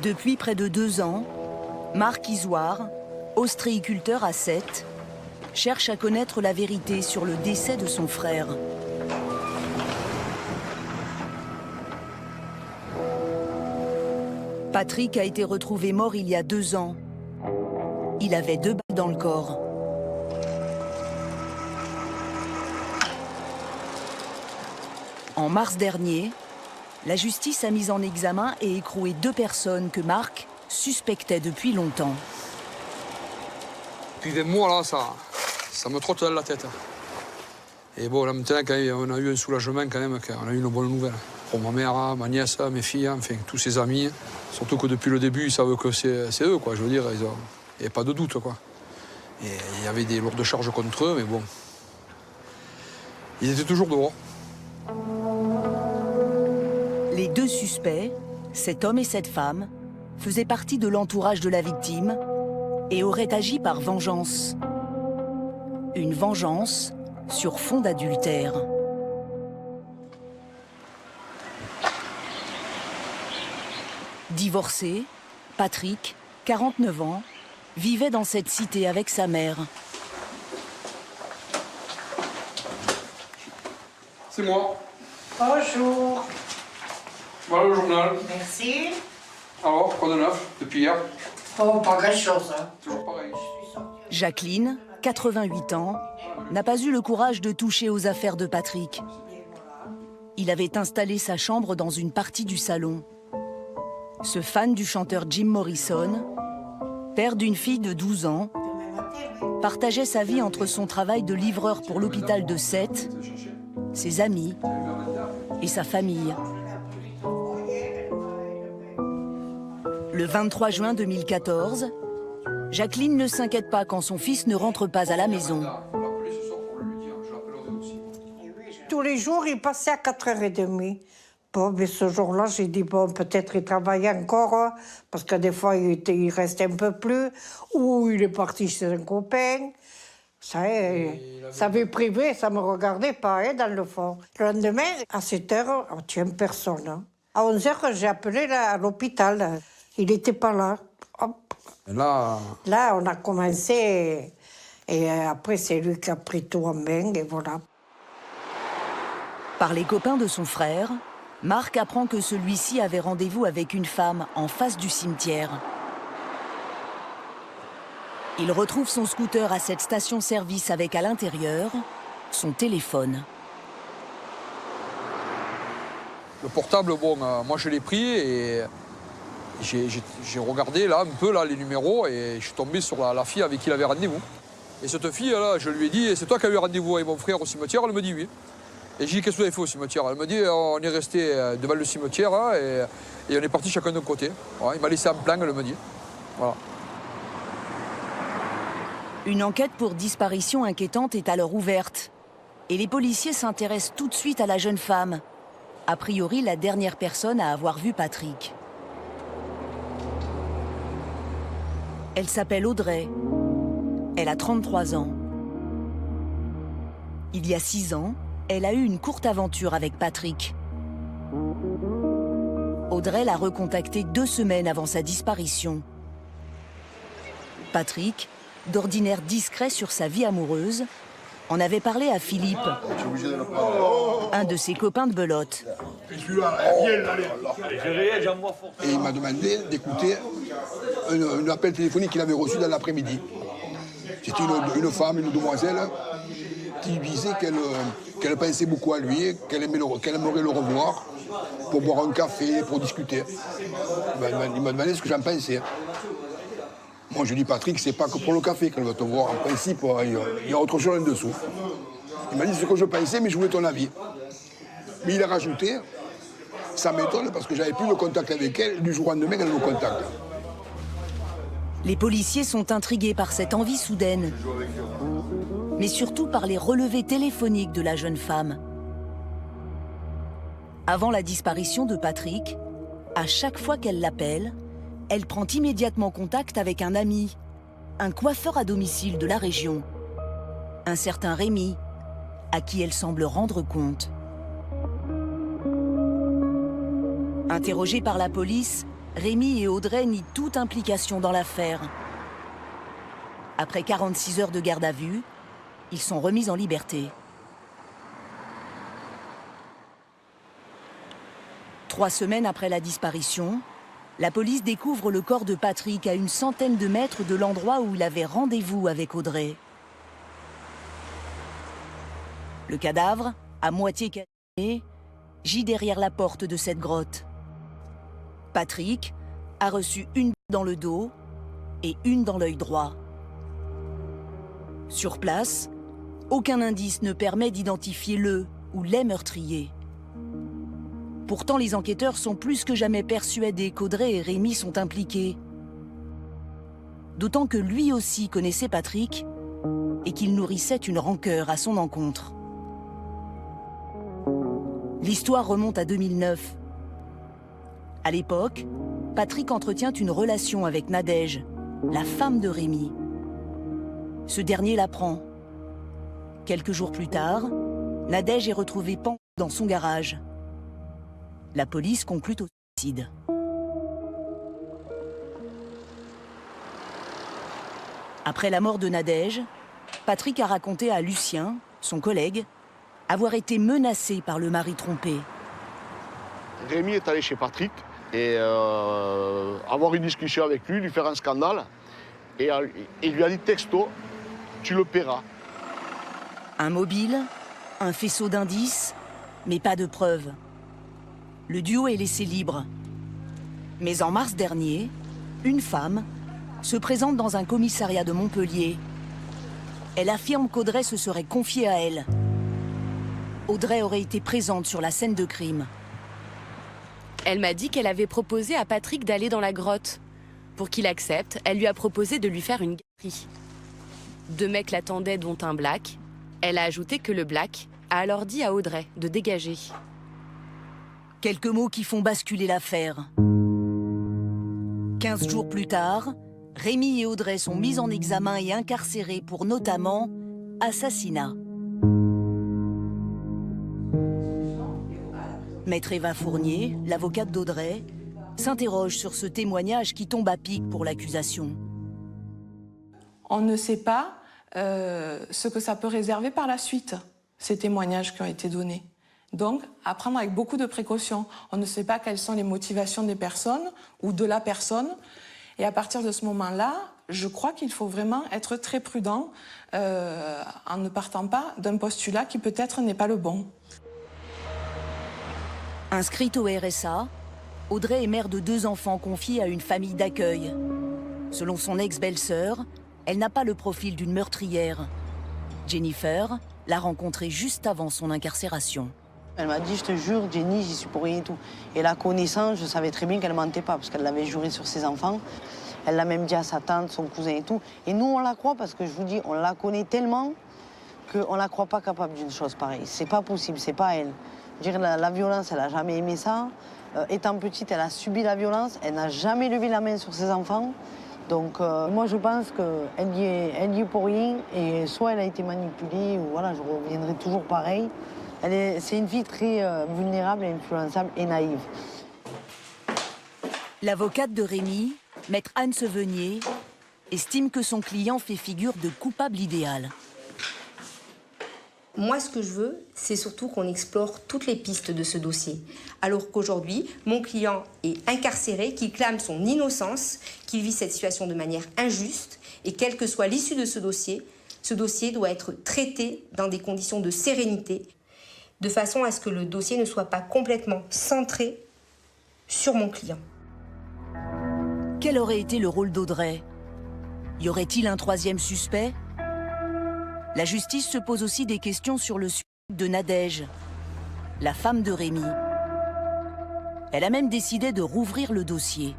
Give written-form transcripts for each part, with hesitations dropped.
Depuis près de 2 ans, Marc Isoire, ostréiculteur à Sète, cherche à connaître la vérité sur le décès de son frère. Patrick a été retrouvé mort il y a 2 ans. Il avait 2 balles dans le corps. En mars dernier, la justice a mis en examen et écroué 2 personnes que Marc suspectait depuis longtemps. Depuis 20 mois, là, ça me trotte dans la tête. Et bon, là, maintenant, on a eu un soulagement quand même, on a eu une bonne nouvelle. Pour ma mère, ma nièce, mes filles, enfin, tous ses amis. Surtout que depuis le début, ils savent que c'est eux, quoi. Je veux dire, il n'y a pas de doute, quoi. Et il y avait des lourdes charges contre eux, mais bon. Ils étaient toujours dehors. Les 2 suspects, cet homme et cette femme, faisaient partie de l'entourage de la victime et auraient agi par vengeance. Une vengeance sur fond d'adultère. Divorcé, Patrick, 49 ans, vivait dans cette cité avec sa mère. C'est moi. Bonjour. Voilà le journal. Merci. Alors, quoi de neuf depuis hier? Oh, pas grand-chose. Hein. Toujours pareil. Jacqueline, 88 ans, n'a pas eu le courage de toucher aux affaires de Patrick. Il avait installé sa chambre dans une partie du salon. Ce fan du chanteur Jim Morrison, père d'une fille de 12 ans, partageait sa vie entre son travail de livreur pour l'hôpital de Sète, ses amis et sa famille. Le 23 juin 2014, Jacqueline ne s'inquiète pas quand son fils ne rentre pas à la maison. Tous les jours, il passait à 4h30. Bon, mais ce jour-là, j'ai dit, bon, peut-être il travaillait encore, parce que des fois, il restait un peu plus, ou il est parti chez un copain. Ça vie privée, ça me regardait pas, hein, dans le fond. Le lendemain, à 7h, on tient personne. Hein. À 11h, j'ai appelé à l'hôpital. Il n'était pas là. Hop. Là, on a commencé, et après, c'est lui qui a pris tout en main, et voilà. Par les copains de son frère, Marc apprend que celui-ci avait rendez-vous avec une femme en face du cimetière. Il retrouve son scooter à cette station-service avec à l'intérieur son téléphone. Le portable, bon, moi je l'ai pris et j'ai regardé là un peu là, les numéros et je suis tombé sur la fille avec qui il avait rendez-vous. Et cette fille là, je lui ai dit, c'est toi qui as eu rendez-vous avec mon frère au cimetière? Elle me dit oui. Et j'ai dit, qu'est-ce que vous avez fait au cimetière? Elle me dit, on est resté devant le cimetière hein, et on est partis chacun d'un côté. Voilà, il m'a laissé en plan, elle me dit. Voilà. Une enquête pour disparition inquiétante est alors ouverte. Et les policiers s'intéressent tout de suite à la jeune femme. A priori, la dernière personne à avoir vu Patrick. Elle s'appelle Audrey. Elle a 33 ans. Il y a 6 ans, elle a eu une courte aventure avec Patrick. Audrey l'a recontacté 2 semaines avant sa disparition. Patrick, d'ordinaire discret sur sa vie amoureuse, en avait parlé à Philippe, un de ses copains de belote. Et il m'a demandé d'écouter un appel téléphonique qu'il avait reçu dans l'après-midi. C'était une femme, une demoiselle, qui lui disait qu'elle pensait beaucoup à lui, qu'elle aimerait le revoir pour boire un café, pour discuter. Il m'a demandé ce que j'en pensais. Moi, je dis, Patrick, c'est pas que pour le café qu'elle veut te voir. En principe, il y a autre chose en dessous. Il m'a dit ce que je pensais, mais je voulais ton avis. Mais il a rajouté, ça m'étonne parce que j'avais plus de contact avec elle. Du jour au lendemain, elle me contacte. Les policiers sont intrigués par cette envie soudaine, mais surtout par les relevés téléphoniques de la jeune femme. Avant la disparition de Patrick, à chaque fois qu'elle l'appelle, elle prend immédiatement contact avec un ami, un coiffeur à domicile de la région, un certain Rémi, à qui elle semble rendre compte. Interrogés par la police, Rémi et Audrey nient toute implication dans l'affaire. Après 46 heures de garde à vue, ils sont remis en liberté. 3 semaines après la disparition, la police découvre le corps de Patrick à une centaine de mètres de l'endroit où il avait rendez-vous avec Audrey. Le cadavre, à moitié calciné, gît derrière la porte de cette grotte. Patrick a reçu une dans le dos et une dans l'œil droit. Sur place, aucun indice ne permet d'identifier le ou les meurtriers. Pourtant, les enquêteurs sont plus que jamais persuadés qu'Audrey et Rémi sont impliqués. D'autant que lui aussi connaissait Patrick et qu'il nourrissait une rancœur à son encontre. L'histoire remonte à 2009. À l'époque, Patrick entretient une relation avec Nadège, la femme de Rémi. Ce dernier l'apprend. Quelques jours plus tard, Nadège est retrouvée pendue dans son garage. La police conclut au suicide. Après la mort de Nadège, Patrick a raconté à Lucien, son collègue, avoir été menacé par le mari trompé. Rémi est allé chez Patrick et avoir une discussion avec lui faire un scandale. Et il lui a dit texto, tu le paieras. Un mobile, un faisceau d'indices, mais pas de preuves. Le duo est laissé libre. Mais en mars dernier, une femme se présente dans un commissariat de Montpellier. Elle affirme qu'Audrey se serait confiée à elle. Audrey aurait été présente sur la scène de crime. Elle m'a dit qu'elle avait proposé à Patrick d'aller dans la grotte. Pour qu'il accepte, elle lui a proposé de lui faire une galerie. 2 mecs l'attendaient, dont un black. Elle a ajouté que le black a alors dit à Audrey de dégager. Quelques mots qui font basculer l'affaire. 15 jours plus tard, Rémi et Audrey sont mis en examen et incarcérés pour notamment assassinat. Maître Eva Fournier, l'avocate d'Audrey, s'interroge sur ce témoignage qui tombe à pic pour l'accusation. On ne sait pas ce que ça peut réserver par la suite, ces témoignages qui ont été donnés. Donc, à prendre avec beaucoup de précautions. On ne sait pas quelles sont les motivations des personnes ou de la personne. Et à partir de ce moment-là, je crois qu'il faut vraiment être très prudent en ne partant pas d'un postulat qui peut-être n'est pas le bon. Inscrite au RSA, Audrey est mère de 2 enfants confiés à une famille d'accueil. Selon son ex-belle-sœur, elle n'a pas le profil d'une meurtrière. Jennifer l'a rencontrée juste avant son incarcération. Elle m'a dit, je te jure, Jenny, j'y suis pour rien et tout. Et la connaissance, je savais très bien qu'elle ne mentait pas, parce qu'elle l'avait juré sur ses enfants. Elle l'a même dit à sa tante, son cousin et tout. Et nous, on la croit parce que je vous dis, on la connaît tellement qu'on ne la croit pas capable d'une chose pareille. C'est pas possible, c'est pas elle. Je veux dire, la violence, elle n'a jamais aimé ça. Étant petite, elle a subi la violence. Elle n'a jamais levé la main sur ses enfants. Donc, moi, je pense qu'elle y est pour rien. Et soit elle a été manipulée, ou voilà, je reviendrai toujours pareil. C'est une fille très vulnérable et influençable et naïve. L'avocate de Rémi, maître Anne Sevenier, estime que son client fait figure de coupable idéal. Moi, ce que je veux, c'est surtout qu'on explore toutes les pistes de ce dossier. Alors qu'aujourd'hui, mon client est incarcéré, qu'il clame son innocence, qu'il vit cette situation de manière injuste, et quelle que soit l'issue de ce dossier doit être traité dans des conditions de sérénité, de façon à ce que le dossier ne soit pas complètement centré sur mon client. Quel aurait été le rôle d'Audrey? Y aurait-il un 3e suspect? La justice se pose aussi des questions sur le suicide de Nadège, la femme de Rémi. Elle a même décidé de rouvrir le dossier.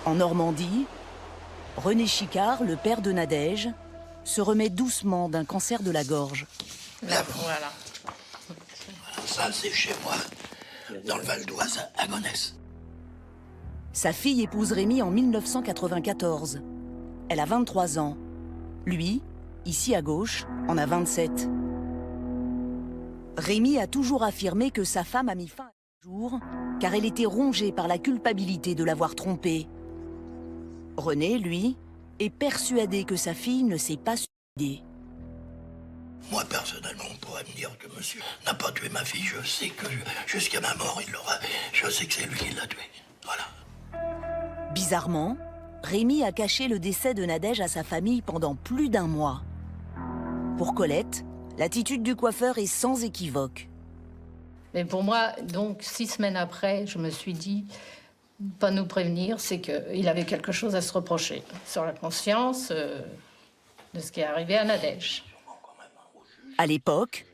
En Normandie, René Chicard, le père de Nadège, se remet doucement d'un cancer de la gorge. Là, voilà. Ça, c'est chez moi, dans le Val d'Oise, à Gonesse. Sa fille épouse Rémi en 1994. Elle a 23 ans. Lui, ici à gauche, en a 27. Rémi a toujours affirmé que sa femme a mis fin à ce jour car elle était rongée par la culpabilité de l'avoir trompé. René, lui, est persuadé que sa fille ne s'est pas suicidée. Moi, personnellement, on pourrait me dire que monsieur n'a pas tué ma fille. Je sais que jusqu'à ma mort, il l'aura. Je sais que c'est lui qui l'a tuée. Voilà. Bizarrement, Rémi a caché le décès de Nadège à sa famille pendant plus d'1 mois. Pour Colette, l'attitude du coiffeur est sans équivoque. Mais pour moi, donc, 6 semaines après, je me suis dit, pas nous prévenir, c'est qu'il avait quelque chose à se reprocher sur la conscience de ce qui est arrivé à Nadège. À l'époque,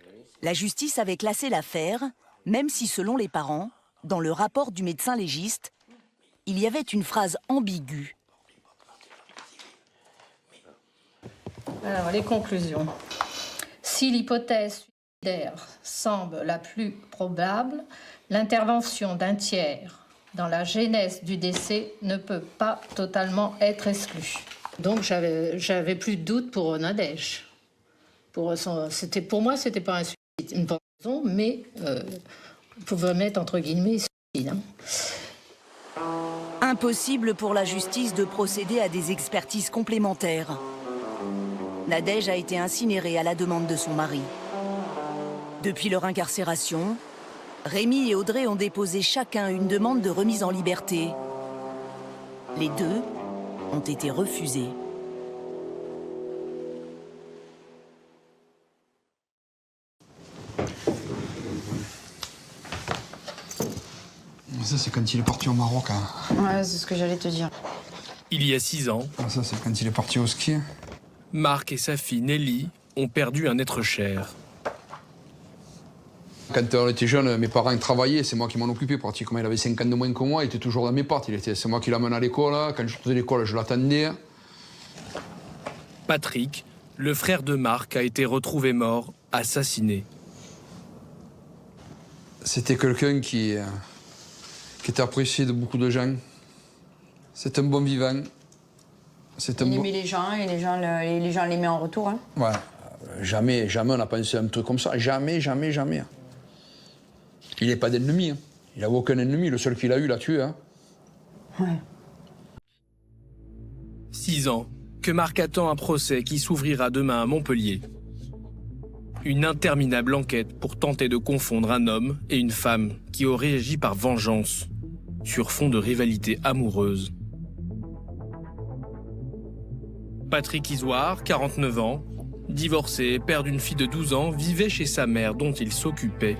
la justice avait classé l'affaire, même si selon les parents, dans le rapport du médecin légiste, il y avait une phrase ambiguë. Alors, les conclusions. Si l'hypothèse suicidaire semble la plus probable, l'intervention d'un tiers dans la genèse du décès ne peut pas totalement être exclue. Donc j'avais plus de doute pour Nadège. Pour moi, c'était pas un suicide, une pendaison, mais on pouvait mettre entre guillemets suicide. Impossible pour la justice de procéder à des expertises complémentaires. Nadège a été incinérée à la demande de son mari. Depuis leur incarcération, Rémi et Audrey ont déposé chacun une demande de remise en liberté. Les deux ont été refusés. Ça, c'est quand il est parti au Maroc. Hein. Ouais, c'est ce que j'allais te dire. Il y a 6 ans, Ça, c'est quand il est parti au ski. Marc et sa fille Nelly ont perdu un être cher. Quand on était jeune, mes parents travaillaient, c'est moi qui m'en occupais pratiquement. Il avait 5 ans de moins que moi, il était toujours dans mes pattes. C'est moi qui l'amenais à l'école. Quand je sortais de l'école, je l'attendais. Patrick, le frère de Marc, a été retrouvé mort, assassiné. C'était quelqu'un qui était apprécié de beaucoup de gens. C'est un bon vivant. Il aimait les gens et les gens l'aimaient en retour. Hein. Ouais. Jamais on a pensé à un truc comme ça. Jamais. Il n'est pas d'ennemi. Hein. Il n'a aucun ennemi. Le seul qu'il a eu l'a tué. Hein. Ouais. 6 ans que Marc attend un procès qui s'ouvrira demain à Montpellier. Une interminable enquête pour tenter de confondre un homme et une femme qui auraient agi par vengeance, sur fond de rivalité amoureuse. Patrick Isoard, 49 ans, divorcé, père d'une fille de 12 ans, vivait chez sa mère dont il s'occupait.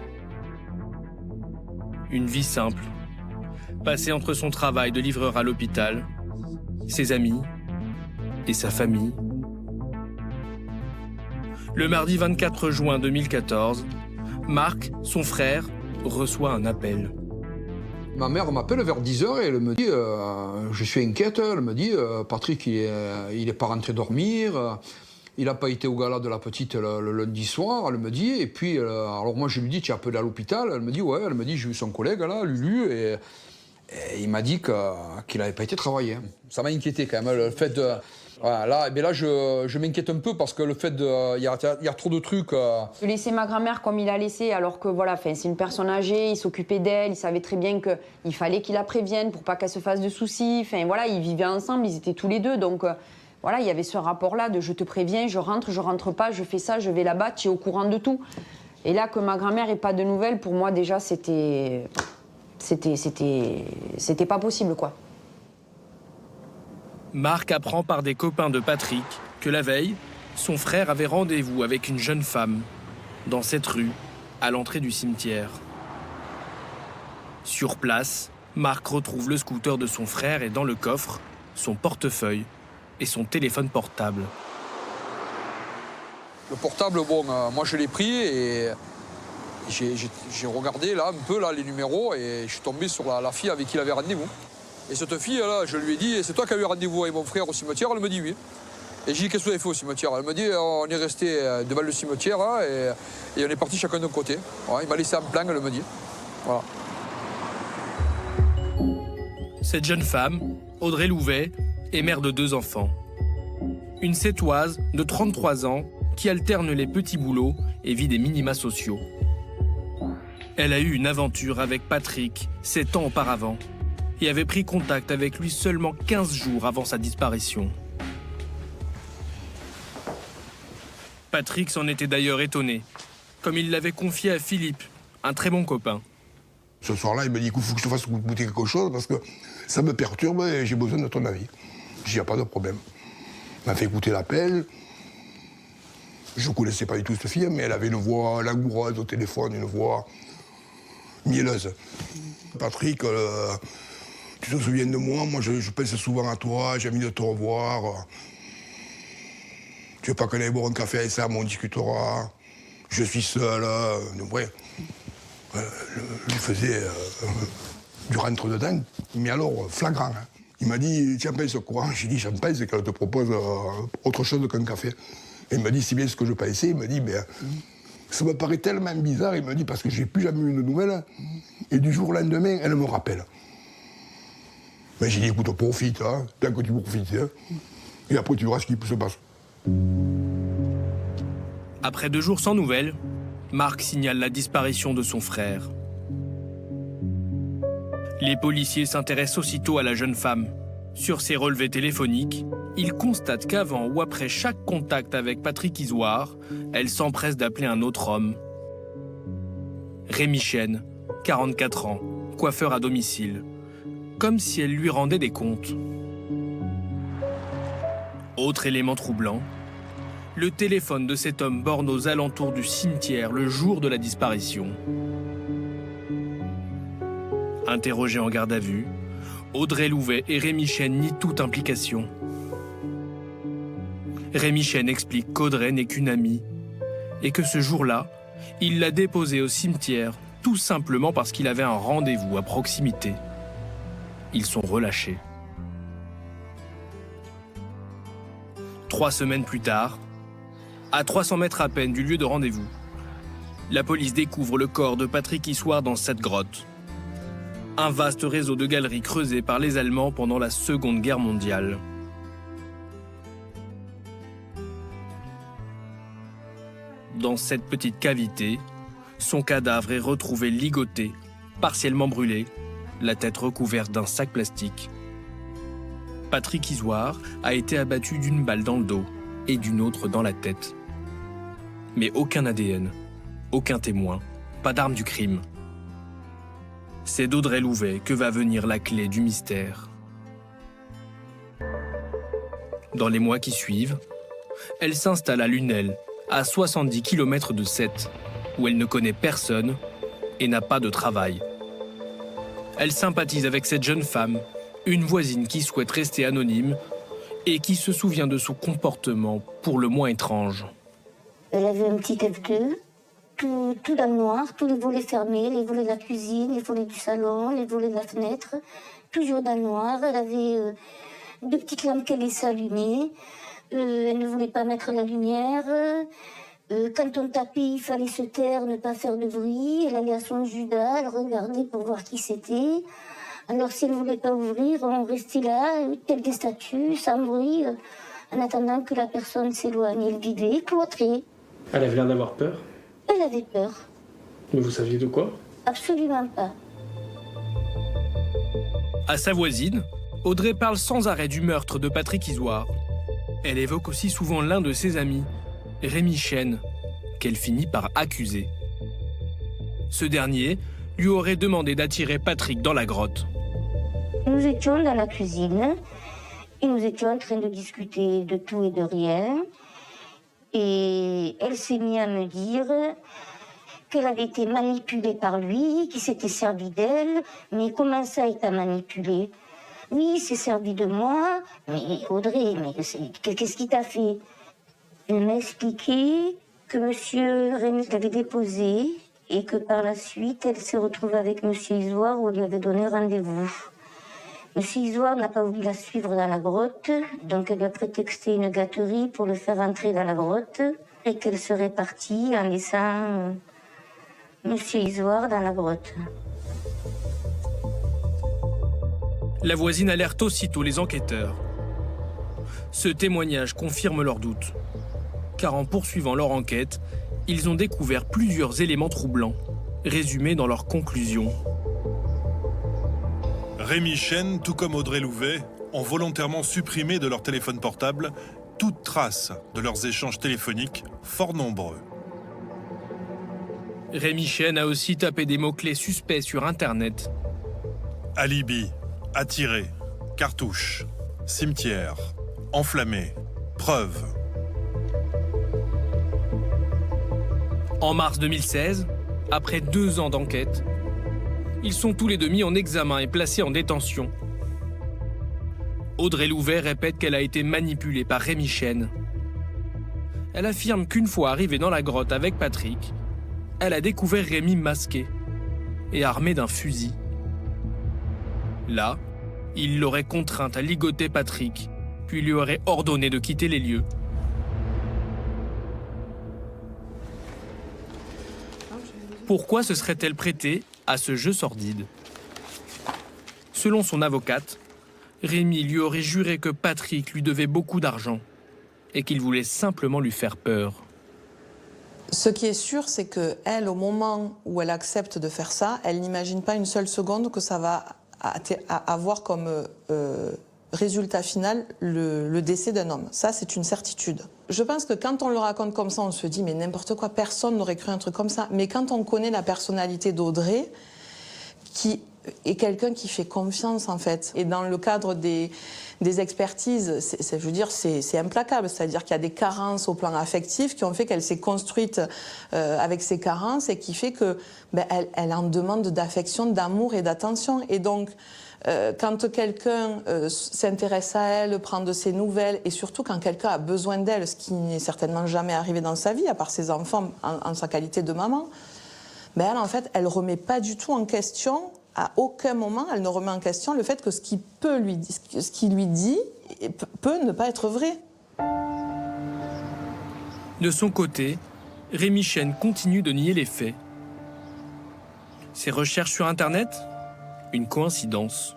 Une vie simple, passée entre son travail de livreur à l'hôpital, ses amis et sa famille. Le mardi 24 juin 2014, Marc, son frère, reçoit un appel. Ma mère m'appelle vers 10h et elle me dit je suis inquiète, elle me dit Patrick il est pas rentré dormir, il n'a pas été au gala de la petite le lundi soir, elle me dit, et puis alors moi je lui dis tu es appelé à l'hôpital, elle me dit ouais, elle me dit j'ai eu son collègue là, Lulu, et il m'a dit qu'il n'avait pas été travailler. Ça m'a inquiété quand même, le fait de... Voilà, là, je m'inquiète un peu parce que le fait de... Il y a trop de trucs... De laisser ma grand-mère comme il a laissé, alors que voilà, c'est une personne âgée, il s'occupait d'elle, il savait très bien qu'il fallait qu'il la prévienne pour pas qu'elle se fasse de soucis. Enfin voilà, ils vivaient ensemble, ils étaient tous les deux, donc voilà, il y avait ce rapport-là de je te préviens, je rentre pas, je fais ça, je vais là-bas, tu es au courant de tout. Et là, que ma grand-mère ait pas de nouvelles, pour moi déjà, c'était pas possible, quoi. Marc apprend par des copains de Patrick que la veille, son frère avait rendez-vous avec une jeune femme dans cette rue, à l'entrée du cimetière. Sur place, Marc retrouve le scooter de son frère et dans le coffre, son portefeuille et son téléphone portable. Le portable, bon, moi je l'ai pris et j'ai regardé là un peu là, les numéros et je suis tombé sur la fille avec qui il avait rendez-vous. Et cette fille-là, je lui ai dit, c'est toi qui as eu rendez-vous avec mon frère au cimetière? Elle me dit oui. Et j'ai dit, qu'est-ce que vous avez fait au cimetière? Elle me dit, on est resté devant le cimetière hein, et on est parti chacun d'un côté. Ouais, il m'a laissé en plan, elle me dit. Voilà. Cette jeune femme, Audrey Louvet, est mère de 2 enfants. Une sétoise de 33 ans qui alterne les petits boulots et vit des minima sociaux. Elle a eu une aventure avec Patrick 7 ans auparavant et avait pris contact avec lui seulement 15 jours avant sa disparition. Patrick s'en était d'ailleurs étonné, comme il l'avait confié à Philippe, un très bon copain. Ce soir-là, il me dit qu'il faut que je te fasse goûter quelque chose parce que ça me perturbe et j'ai besoin de ton avis. J'ai dit, pas de problème. Il m'a fait écouter l'appel. Je ne connaissais pas du tout cette fille, mais elle avait une voix langoureuse au téléphone, une voix mielleuse. Patrick, tu te souviens de moi, je pense souvent à toi, j'ai envie de te revoir. Tu veux pas qu'on aille boire un café avec Sam, on discutera. Je suis seul. Ouais. Je faisais du rentre-dedans, mais alors flagrant. Hein. Il m'a dit, tiens, pense quoi? J'ai dit, j'en pense qu'elle te propose autre chose qu'un café. Et il m'a dit, c'est bien ce que je pensais. Il m'a dit, mais ça me paraît tellement bizarre. Il m'a dit, parce que j'ai plus jamais eu de nouvelles. Et du jour au lendemain, elle me rappelle. Mais j'ai dit, écoute, profite, hein, tant que tu profites. Hein, et après, tu verras ce qui se passe. Après 2 jours sans nouvelles, Marc signale la disparition de son frère. Les policiers s'intéressent aussitôt à la jeune femme. Sur ses relevés téléphoniques, ils constatent qu'avant ou après chaque contact avec Patrick Isoard, elle s'empresse d'appeler un autre homme. Rémi Chêne, 44 ans, coiffeur à domicile. Comme si elle lui rendait des comptes. Autre élément troublant, le téléphone de cet homme borne aux alentours du cimetière le jour de la disparition. Interrogés en garde à vue, Audrey Louvet et Rémi Chêne nient toute implication. Rémi Chêne explique qu'Audrey n'est qu'une amie et que ce jour-là, il l'a déposée au cimetière tout simplement parce qu'il avait un rendez-vous à proximité. Ils sont relâchés. 3 semaines plus tard, à 300 mètres à peine du lieu de rendez-vous, la police découvre le corps de Patrick Isoard dans cette grotte. Un vaste réseau de galeries creusées par les Allemands pendant la Seconde Guerre mondiale. Dans cette petite cavité, son cadavre est retrouvé ligoté, partiellement brûlé, la tête recouverte d'un sac plastique. Patrick Isoard a été abattu d'une balle dans le dos et d'une autre dans la tête. Mais aucun ADN, aucun témoin, pas d'arme du crime. C'est d'Audrey Louvet que va venir la clé du mystère. Dans les mois qui suivent, elle s'installe à Lunel, à 70 km de Sète, où elle ne connaît personne et n'a pas de travail. Elle sympathise avec cette jeune femme, une voisine qui souhaite rester anonyme et qui se souvient de son comportement pour le moins étrange. Elle avait un petit F2, tout dans le noir, tous les volets fermés, les volets de la cuisine, les volets du salon, les volets de la fenêtre, toujours dans le noir. Elle avait 2 petites lampes qu'elle laissait allumer. Elle ne voulait pas mettre la lumière. Quand on tapait, il fallait se taire, ne pas faire de bruit. Elle allait à son Judas, elle regardait pour voir qui c'était. Alors si elle ne voulait pas ouvrir, on restait là, tel des statues, sans bruit, en attendant que la personne s'éloigne. Elle vivait cloîtrée. Elle avait l'air d'avoir peur? Elle avait peur. Mais vous saviez de quoi? Absolument pas. À sa voisine, Audrey parle sans arrêt du meurtre de Patrick Isoard. Elle évoque aussi souvent l'un de ses amis, Rémi Chêne, qu'elle finit par accuser. Ce dernier lui aurait demandé d'attirer Patrick dans la grotte. Nous étions dans la cuisine et nous étions en train de discuter de tout et de rien. Et elle s'est mise à me dire qu'elle avait été manipulée par lui, qu'il s'était servi d'elle. Mais comment ça, il t'a manipulée? Oui, il s'est servi de moi. Mais Audrey, mais qu'est-ce qu'il t'a fait? Elle m'a expliqué que M. Rémi l'avait déposée et que par la suite, elle s'est retrouvée avec M. Isoard où elle lui avait donné rendez-vous. M. Isoard n'a pas voulu la suivre dans la grotte, donc elle a prétexté une gâterie pour le faire entrer dans la grotte et qu'elle serait partie en laissant M. Isoard dans la grotte. La voisine alerte aussitôt les enquêteurs. Ce témoignage confirme leurs doutes, car en poursuivant leur enquête, ils ont découvert plusieurs éléments troublants. résumées dans leurs conclusions. Rémi Chêne, tout comme Audrey Louvet, ont volontairement supprimé de leur téléphone portable toute trace de leurs échanges téléphoniques, fort nombreux. Rémi Chêne a aussi tapé des mots-clés suspects sur Internet. Alibi, attiré, cartouche, cimetière, enflammé, preuve. En mars 2016, après 2 ans d'enquête, ils sont tous les deux mis en examen et placés en détention. Audrey Louvet répète qu'elle a été manipulée par Rémi Chêne. Elle affirme qu'une fois arrivée dans la grotte avec Patrick, elle a découvert Rémi masqué et armé d'un fusil. Là, il l'aurait contrainte à ligoter Patrick, puis lui aurait ordonné de quitter les lieux. Pourquoi se serait-elle prêtée à ce jeu sordide? Selon son avocate, Rémi lui aurait juré que Patrick lui devait beaucoup d'argent et qu'il voulait simplement lui faire peur. Ce qui est sûr, c'est qu'elle, au moment où elle accepte de faire ça, elle n'imagine pas une seule seconde que ça va avoir comme résultat final le décès d'un homme. Ça, c'est une certitude. Je pense que quand on le raconte comme ça, on se dit mais n'importe quoi, personne n'aurait cru un truc comme ça. Mais quand on connaît la personnalité d'Audrey, qui est quelqu'un qui fait confiance en fait, et dans le cadre des expertises, je veux dire, c'est implacable. C'est-à-dire qu'il y a des carences au plan affectif qui ont fait qu'elle s'est construite avec ces carences et qui fait que elle en demande d'affection, d'amour et d'attention. Et donc, quand quelqu'un s'intéresse à elle, prend de ses nouvelles, et surtout quand quelqu'un a besoin d'elle, ce qui n'est certainement jamais arrivé dans sa vie, à part ses enfants en sa qualité de maman, elle, en fait, elle remet pas du tout en question. À aucun moment, elle ne remet en question le fait que ce qu'il lui dit peut ne pas être vrai. De son côté, Rémi Chêne continue de nier les faits. Ses recherches sur Internet? Une coïncidence.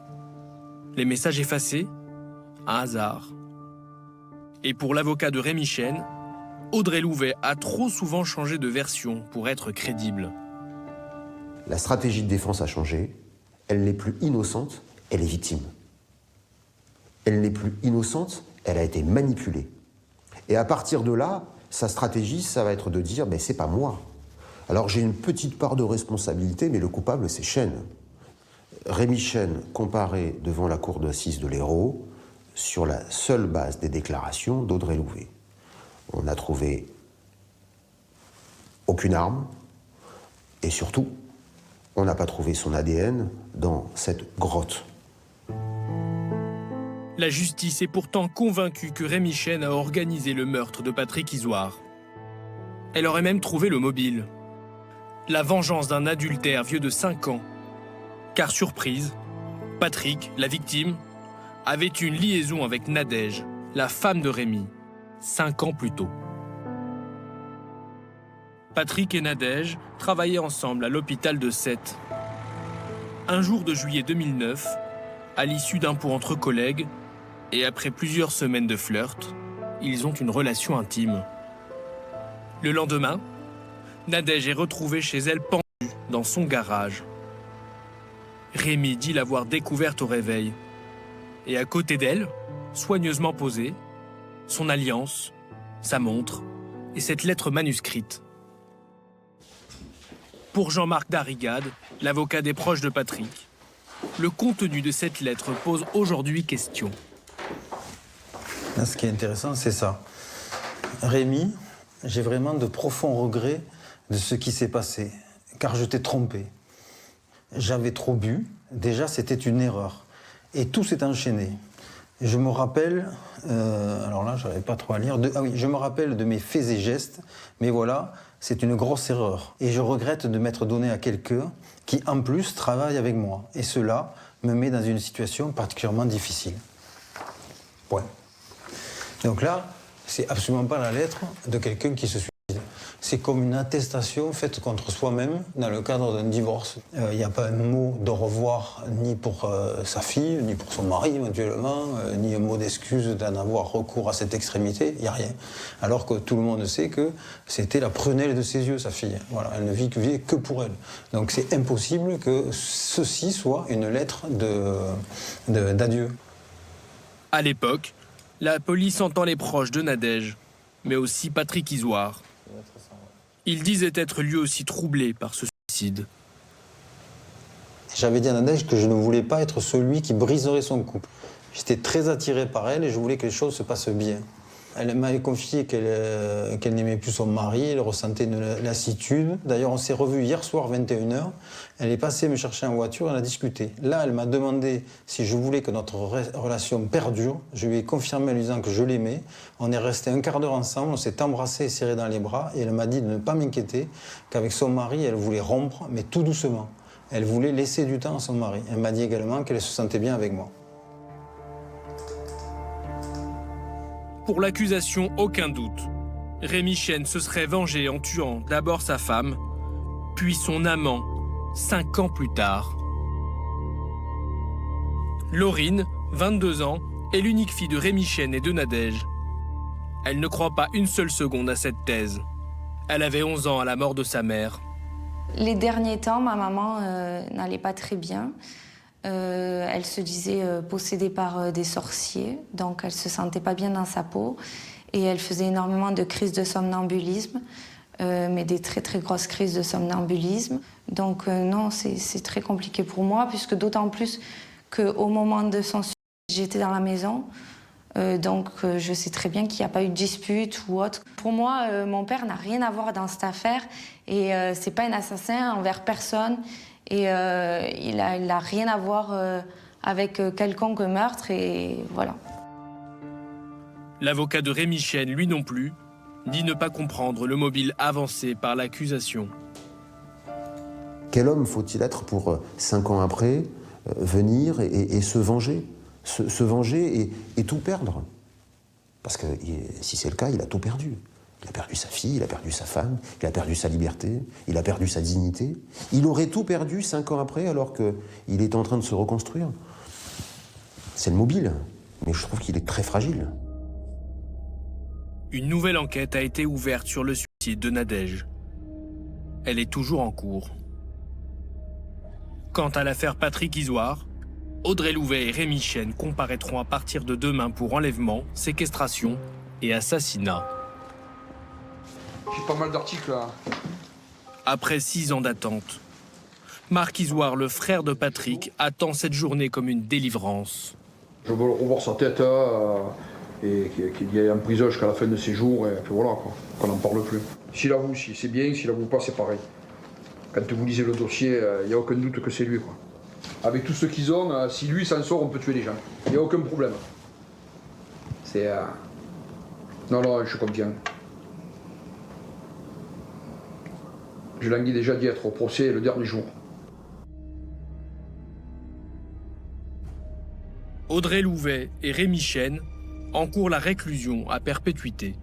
Les messages effacés? Un hasard. Et pour l'avocat de Rémi Chêne, Audrey Louvet a trop souvent changé de version pour être crédible. La stratégie de défense a changé. Elle n'est plus innocente, elle est victime. Elle n'est plus innocente, elle a été manipulée. Et à partir de là, sa stratégie, ça va être de dire « c'est pas moi ». Alors j'ai une petite part de responsabilité, mais le coupable, c'est Chêne. Rémi Chêne comparé devant la cour d'assises de l'Hérault sur la seule base des déclarations d'Audrey Louvet. On n'a trouvé aucune arme, et surtout, on n'a pas trouvé son ADN dans cette grotte. La justice est pourtant convaincue que Rémi Chêne a organisé le meurtre de Patrick Isoire. Elle aurait même trouvé le mobile. La vengeance d'un adultère vieux de 5 ans. Car surprise, Patrick, la victime, avait une liaison avec Nadège, la femme de Rémi, 5 ans plus tôt. Patrick et Nadège travaillaient ensemble à l'hôpital de Sète. Un jour de juillet 2009, à l'issue d'un pot entre collègues, et après plusieurs semaines de flirt, ils ont une relation intime. Le lendemain, Nadège est retrouvée chez elle pendue dans son garage. Rémi dit l'avoir découverte au réveil. Et à côté d'elle, soigneusement posée, son alliance, sa montre et cette lettre manuscrite. Pour Jean-Marc Darrigade, l'avocat des proches de Patrick, le contenu de cette lettre pose aujourd'hui question. Là, ce qui est intéressant, c'est ça. Rémi, j'ai vraiment de profonds regrets de ce qui s'est passé, car je t'ai trompé. J'avais trop bu, déjà c'était une erreur. Et tout s'est enchaîné. Je me rappelle, alors là, je n'arrive pas trop à lire, je me rappelle de mes faits et gestes, mais voilà, c'est une grosse erreur. Et je regrette de m'être donné à quelqu'un qui, en plus, travaille avec moi. Et cela me met dans une situation particulièrement difficile. Point. Donc là, c'est absolument pas la lettre de quelqu'un qui se suicide. C'est comme une attestation faite contre soi-même dans le cadre d'un divorce. Il n'y a pas un mot de revoir ni pour sa fille, ni pour son mari éventuellement, ni un mot d'excuse d'en avoir recours à cette extrémité, il n'y a rien. Alors que tout le monde sait que c'était la prunelle de ses yeux, sa fille. Voilà, elle ne vit que pour elle. Donc c'est impossible que ceci soit une lettre d'adieu. À l'époque, la police entend les proches de Nadège, mais aussi Patrick Isoire. Il disait être lui aussi troublé par ce suicide. J'avais dit à Nadège que je ne voulais pas être celui qui briserait son couple. J'étais très attiré par elle et je voulais que les choses se passent bien. Elle m'avait confié qu'elle n'aimait plus son mari, elle ressentait une lassitude. D'ailleurs, on s'est revus hier soir, 21h. Elle est passée me chercher en voiture, on a discuté. Là, elle m'a demandé si je voulais que notre relation perdure. Je lui ai confirmé en lui disant que je l'aimais. On est resté un quart d'heure ensemble, on s'est embrassés et serrés dans les bras. Et elle m'a dit de ne pas m'inquiéter, qu'avec son mari, elle voulait rompre, mais tout doucement. Elle voulait laisser du temps à son mari. Elle m'a dit également qu'elle se sentait bien avec moi. Pour l'accusation, aucun doute. Rémi Chesne se serait vengé en tuant d'abord sa femme, puis son amant, 5 ans plus tard. Laurine, 22 ans, est l'unique fille de Rémi Chesne et de Nadège. Elle ne croit pas une seule seconde à cette thèse. Elle avait 11 ans à la mort de sa mère. Les derniers temps, ma maman n'allait pas très bien. Elle se disait possédée par des sorciers, donc elle se sentait pas bien dans sa peau et elle faisait énormément de crises de somnambulisme, mais des très très grosses crises de somnambulisme. Donc non, c'est très compliqué pour moi, puisque d'autant plus qu'au moment de son suicide, j'étais dans la maison, donc je sais très bien qu'il n'y a pas eu de dispute ou autre. Pour moi, mon père n'a rien à voir dans cette affaire et c'est pas un assassin envers personne. Et il a rien à voir avec quelconque meurtre, et voilà. L'avocat de Rémi Chesne, lui non plus, dit ne pas comprendre le mobile avancé par l'accusation. Quel homme faut-il être pour, 5 ans après, venir et se venger, se venger et tout perdre? Parce que si c'est le cas, il a tout perdu. Il a perdu sa fille, il a perdu sa femme, il a perdu sa liberté, il a perdu sa dignité. Il aurait tout perdu 5 ans après, alors qu'il est en train de se reconstruire. C'est le mobile, mais je trouve qu'il est très fragile. Une nouvelle enquête a été ouverte sur le suicide de Nadège. Elle est toujours en cours. Quant à l'affaire Patrick Isoire, Audrey Louvet et Rémi Chesne comparaîtront à partir de demain pour enlèvement, séquestration et assassinat. J'ai pas mal d'articles là. Après 6 ans d'attente, Marc Isoire, le frère de Patrick, attend cette journée comme une délivrance. Je veux revoir sa tête et qu'il y ait un prison jusqu'à la fin de ses jours, et puis voilà, quoi, qu'on n'en parle plus. S'il avoue, si c'est bien, s'il avoue pas, c'est pareil. Quand vous lisez le dossier, il n'y a aucun doute que c'est lui, quoi. Avec tout ce qu'ils ont, si lui s'en sort, on peut tuer les gens. Il n'y a aucun problème. C'est... Non, je suis confiant. Je languis déjà d'y être au procès le dernier jour. Audrey Louvet et Rémi Chesne encourent la réclusion à perpétuité.